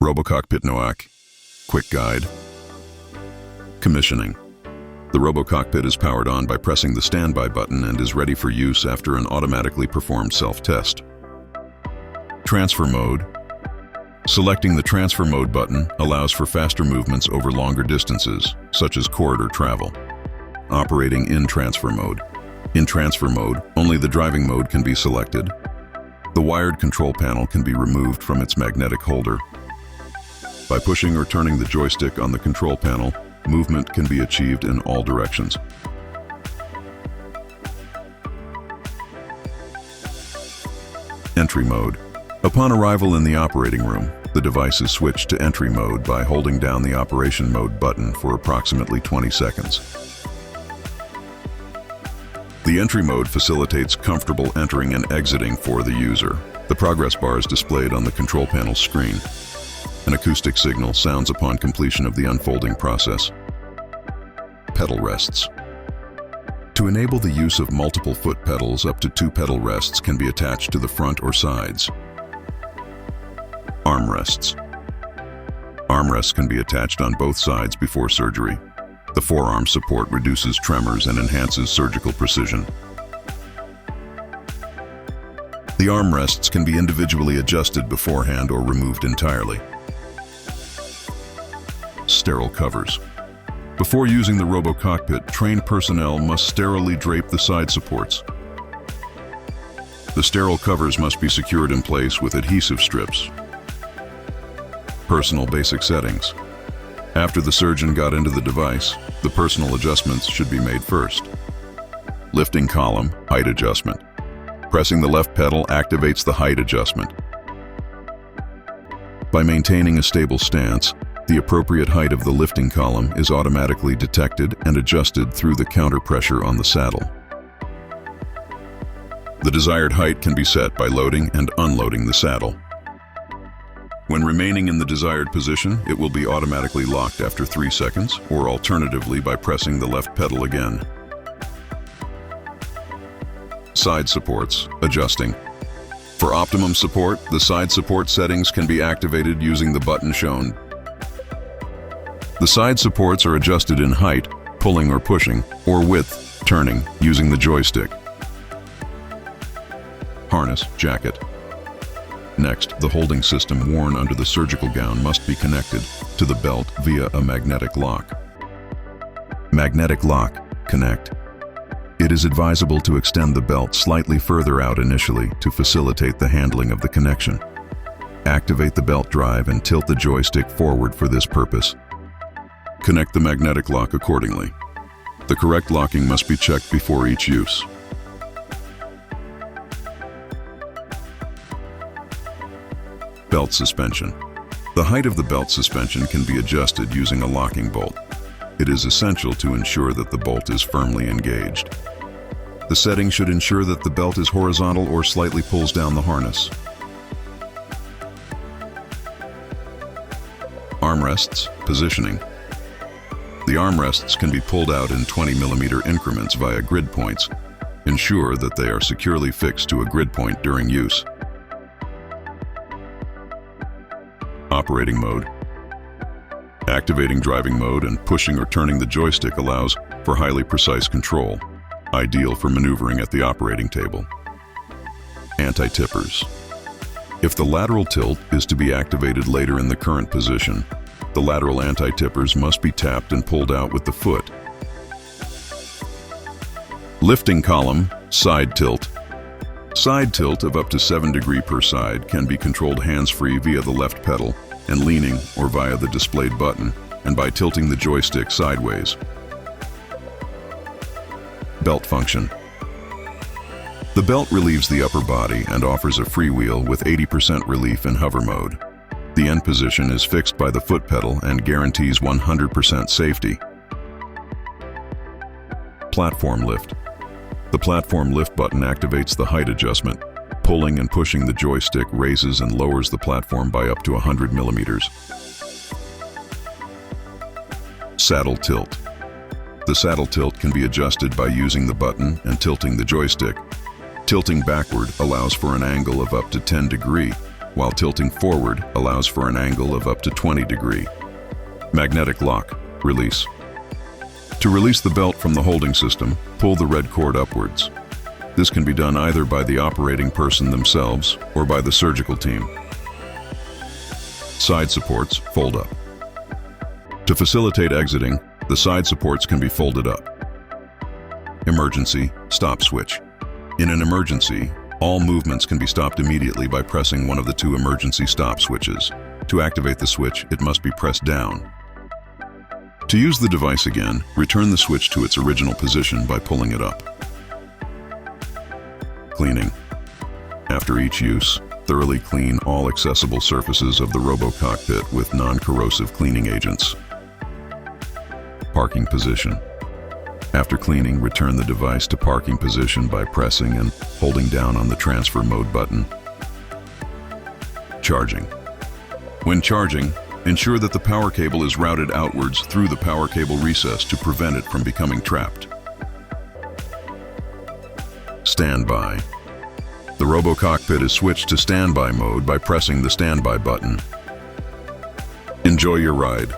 RoboCockpit noac. Quick guide. Commissioning. The RoboCockpit is powered on by pressing the standby button and is ready for use after an automatically performed self-test. Transfer mode. Selecting the transfer mode button allows for faster movements over longer distances, such as corridor travel. Operating in transfer mode. In transfer mode, only the driving mode can be selected. The wired control panel can be removed from its magnetic holder. By pushing or turning the joystick on the control panel, movement can be achieved in all directions. Entry mode. Upon arrival in the operating room, the device is switched to entry mode by holding down the operation mode button for approximately 20 seconds. The entry mode facilitates comfortable entering and exiting for the user. The progress bar is displayed on the control panel screen. An acoustic signal sounds upon completion of the unfolding process. Pedal rests. To enable the use of multiple foot pedals, up to 2 pedal rests can be attached to the front or sides. Armrests. Armrests can be attached on both sides before surgery. The forearm support reduces tremors and enhances surgical precision. The armrests can be individually adjusted beforehand or removed entirely. Sterile covers. Before using the RoboCockpit, trained personnel must sterilely drape the side supports. The sterile covers must be secured in place with adhesive strips. Personal basic settings. After the surgeon got into the device, the personal adjustments should be made first. Lifting column, height adjustment. Pressing the left pedal activates the height adjustment. By maintaining a stable stance, the appropriate height of the lifting column is automatically detected and adjusted through the counter pressure on the saddle. The desired height can be set by loading and unloading the saddle. When remaining in the desired position, it will be automatically locked after 3 seconds, or alternatively by pressing the left pedal again. Side supports, adjusting. For optimum support, the side support settings can be activated using the button shown. The side supports are adjusted in height, pulling or pushing, or width, turning, using the joystick. Harness, jacket. Next, the holding system worn under the surgical gown must be connected to the belt via a magnetic lock. Magnetic lock, connect. It is advisable to extend the belt slightly further out initially to facilitate the handling of the connection. Activate the belt drive and tilt the joystick forward for this purpose. Connect the magnetic lock accordingly. The correct locking must be checked before each use. Belt suspension. The height of the belt suspension can be adjusted using a locking bolt. It is essential to ensure that the bolt is firmly engaged. The setting should ensure that the belt is horizontal or slightly pulls down the harness. Armrests, positioning. The armrests can be pulled out in 20mm increments via grid points. Ensure that they are securely fixed to a grid point during use. Operating mode. Activating driving mode and pushing or turning the joystick allows for highly precise control, ideal for maneuvering at the operating table. Anti-tippers. If the lateral tilt is to be activated later in the current position, the lateral anti-tippers must be tapped and pulled out with the foot. Lifting column, side tilt. Side tilt of up to 7 degrees per side can be controlled hands-free via the left pedal and leaning or via the displayed button and by tilting the joystick sideways. Belt function. The belt relieves the upper body and offers a freewheel with 80% relief in hover mode. The end position is fixed by the foot pedal and guarantees 100% safety. Platform lift. The platform lift button activates the height adjustment. Pulling and pushing the joystick raises and lowers the platform by up to 100mm. Saddle tilt. The saddle tilt can be adjusted by using the button and tilting the joystick. Tilting backward allows for an angle of up to 10 degrees, while tilting forward allows for an angle of up to 20 degrees. Magnetic lock, release. To release the belt from the holding system, pull the red cord upwards. This can be done either by the operating person themselves or by the surgical team. Side supports fold up. To facilitate exiting, the side supports can be folded up. Emergency stop switch. In an emergency, all movements can be stopped immediately by pressing one of the two emergency stop switches. To activate the switch, it must be pressed down. To use the device again, return the switch to its original position by pulling it up. Cleaning. After each use, thoroughly clean all accessible surfaces of the RoboCockpit with non-corrosive cleaning agents. Parking position. After cleaning, return the device to parking position by pressing and holding down on the transfer mode button. Charging. When charging, ensure that the power cable is routed outwards through the power cable recess to prevent it from becoming trapped. Standby. The RoboCockpit is switched to standby mode by pressing the standby button. Enjoy your ride.